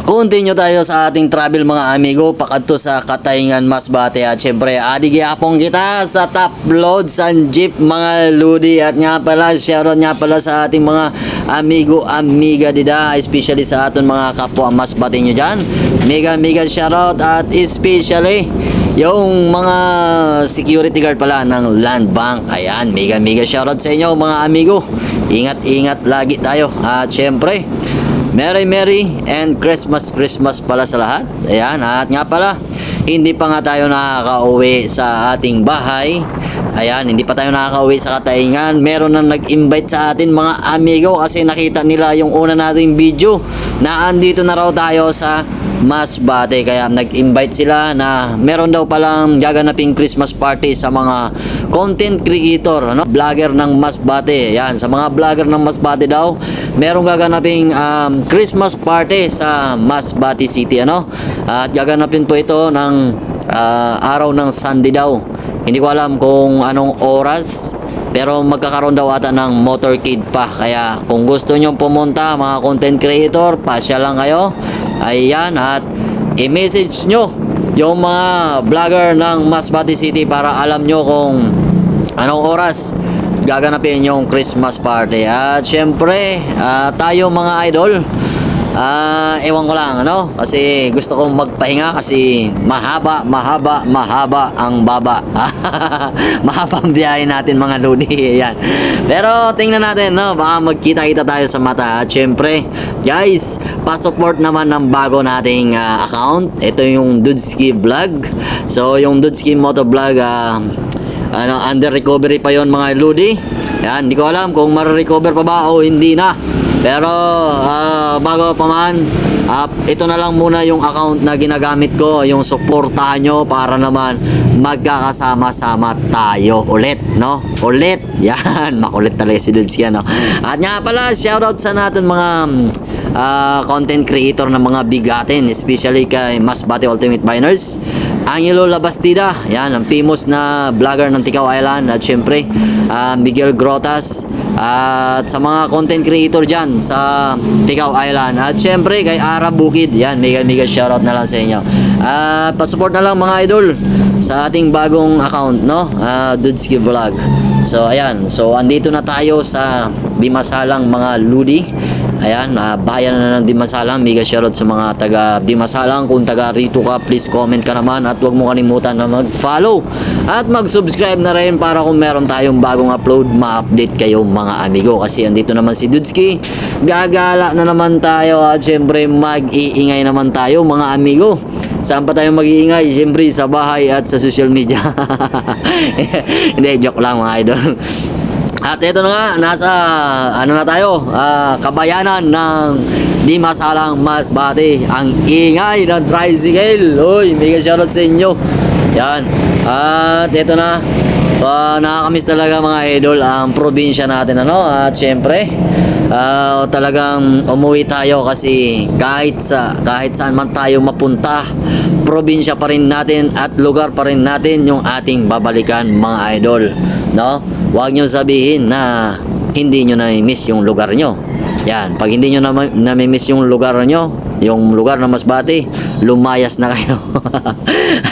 Continue tayo sa ating travel mga amigo, pakadto sa Katayngan, Masbate. At syempre adigihapon kita sa top load sa jeep mga ludi. At nga pala shoutout nga pala sa ating mga amigo amiga dida, especially sa aton mga kapwa Masbate nyo dyan. Mega shoutout, at especially yung mga security guard pala ng Land Bank. Ayan, mega shoutout sa inyo mga amigo. Ingat lagi tayo. At syempre Merry and Christmas pala sa lahat. Ayan, at nga pala hindi pa nga tayo nakaka-uwi sa ating bahay. Ayan, hindi pa tayo nakaka-uwi sa Katayngan. Meron nang nag-invite sa atin mga amigo kasi nakita nila yung una nating video na andito na raw tayo sa Masbate. Kaya nag-invite sila na meron daw palang gaganaping Christmas party sa mga content creator, ano? Vlogger ng Masbate. Ayan, sa mga vlogger ng Masbate daw merong gaganaping Christmas party sa Masbate City, ano? At gaganapin po ito ng araw ng Sunday daw. Hindi ko alam kung anong oras, pero magkakaroon daw ata ng motorcade pa. Kaya kung gusto nyo pumunta mga content creator, pasya lang kayo. Ayan, at i-message nyo yung mga vlogger ng Masbate City para alam nyo kung anong oras gaganapin yung Christmas party. At syempre tayo mga idol, ewan ko lang, ano, kasi gusto kong magpahinga kasi mahaba ang baba. Mahaba ang biyahe natin mga lodi. Ayan. Pero tingnan natin, no, baka magkita-kita tayo sa mata. At syempre guys, pa-support naman ng bago nating account. Ito yung Dudski Vlog. So yung Dudski Moto Vlog, under recovery pa yon mga lodi. Yan, hindi ko alam kung ma-recover pa ba o hindi na. Pero bago pa man, ito na lang muna yung account na ginagamit ko. Yung suportahan nyo para naman magkakasama-sama tayo ulit, no? Ulit. Yan, makulit talaga si Dudes yan, no? At nga pala, shoutout sa natin mga content creator ng mga bigatin, especially kay Masbate Ultimate Biners, Angelo Labastida, yan, ang famous na vlogger ng Ticao Island. At syempre Miguel Grotas, at sa mga content creator dyan sa Ticao Island. At syempre kay Ara Bukid, yan, mega shoutout na lang sa inyo. At pasupport na lang mga idol sa ating bagong account, no? Dudski Vlog. So ayan, so andito na tayo sa Dimasalang mga ludi. Ayan, bayan na ng Dimasalang. Mega shoutout sa mga taga Dimasalang. Kung taga rito ka, please comment ka naman. At huwag mo kalimutan na mag-follow at mag-subscribe na rin para kung meron tayong bagong upload, ma-update kayo mga amigo. Kasi andito naman si Dudski. Gagala na naman tayo. At syempre mag-iingay naman tayo mga amigo. Saan pa tayo mag-iingay? Syempre sa bahay at sa social media. Hindi, joke lang mga idol. At ito na nga, nasa ano na tayo, kabayanan ng Dimasalang, Masbate. Ang ingay ng tricycle. Uy, mega shoutout sa inyo. Yan. At ito na, nakakamiss talaga mga idol ang probinsya natin, ano? At syempre talagang umuwi tayo kasi kahit saan man tayo mapunta, probinsya pa rin natin at lugar pa rin natin yung ating babalikan mga idol, no? Huwag nyo sabihin na hindi nyo na-miss yung lugar nyo. Yan, pag hindi nyo na-miss yung lugar nyo, yung lugar na Masbate, lumayas na kayo.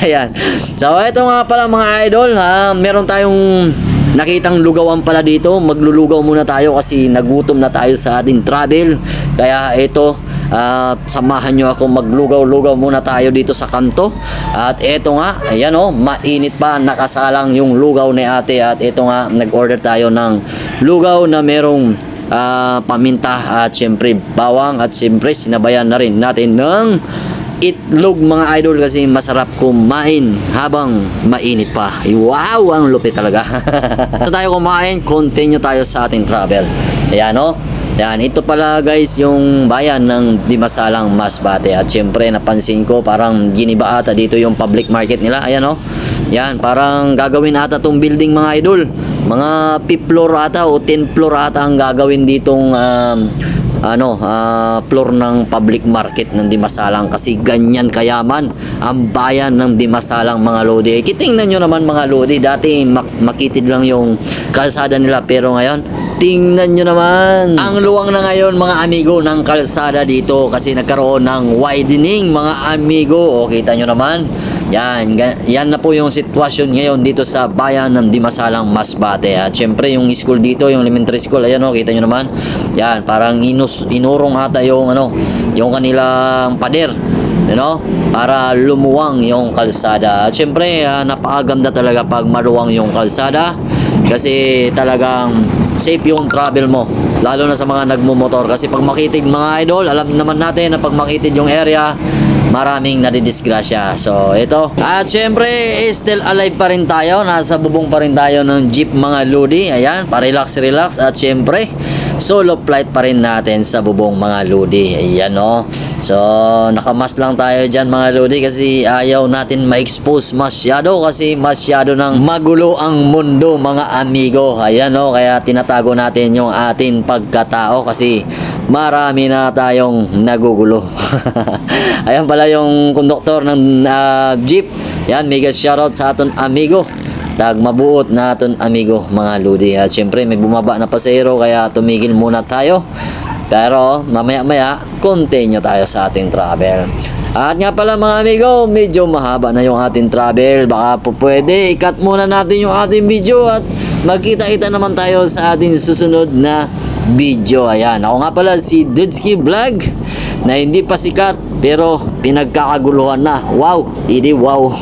Ayan. So ito nga pala mga idol, meron tayong nakitang lugawan pala dito. Maglulugaw muna tayo kasi nagutom na tayo sa ating travel. Kaya ito, samahan nyo ako, maglugaw-lugaw muna tayo dito sa kanto. At ito nga, ayan o, mainit pa, nakasalang yung lugaw ni ate. At ito nga, nag-order tayo ng lugaw na merong paminta at syempre bawang. At syempre sinabayan na rin natin ng itlog mga idol kasi masarap kumain habang mainit pa. Wow, ang lupit talaga. So tayo kumain, continue tayo sa ating travel. Ayan o. Yan, ito pala guys yung bayan ng Dimasalang, Masbate. At syempre napansin ko parang giniba ata dito yung public market nila. Ayan o. Yan, parang gagawin ata tong building mga idol. Mga 5th floor ata o 10th floor ata ang gagawin ditong floor ng public market ng Dimasalang. Kasi ganyan kayaman ang bayan ng Dimasalang mga lodi. Kitingnan nyo naman mga lodi, dati makitid lang yung kalsada nila, pero ngayon tingnan nyo naman. Ang luwang na ngayon mga amigo ng kalsada dito kasi nagkaroon ng widening mga amigo. O kita nyo naman. Yan na po yung sitwasyon ngayon dito sa bayan ng Dimasalang Masbate. At syempre yung school dito, yung elementary school, ayan o, kita nyo naman. Yan, parang inurong ata yung yung kanilang pader, para lumuwang yung kalsada. At syempre, napakaganda talaga pag maluwang yung kalsada kasi talagang safe yung travel mo, lalo na sa mga nagmumotor. Kasi pag makitid mga idol, alam naman natin na pag makitid yung area, maraming nadidisgrasya. So ito, at syempre still alive pa rin tayo, nasa bubong pa rin tayo ng jeep mga lodi. Ayan, pa-relax at syempre solo flight pa rin natin sa bubong mga lodi. Ayan so nakamas lang tayo dyan mga lodi kasi ayaw natin ma-expose masyado kasi masyado ng magulo ang mundo mga amigo. Ayan kaya tinatago natin yung atin pagkatao kasi marami na tayong nagugulo. Ayan pala yung konduktor ng jeep. Yan, mega shoutout sa aton amigo. Mabuot na aton amigo mga lodi. At syempre may bumaba na pasahero kaya tumigil muna tayo. Pero mamaya continue tayo sa ating travel. At nga pala mga amigo, medyo mahaba na yung ating travel. Baka po pwede ikat muna natin yung ating video at magkita-kita naman tayo sa ating susunod na video. Ayan, ako nga pala si Dedsky Vlog na hindi pa sikat pero pinagkakaguluhan na. Wow, idi wow.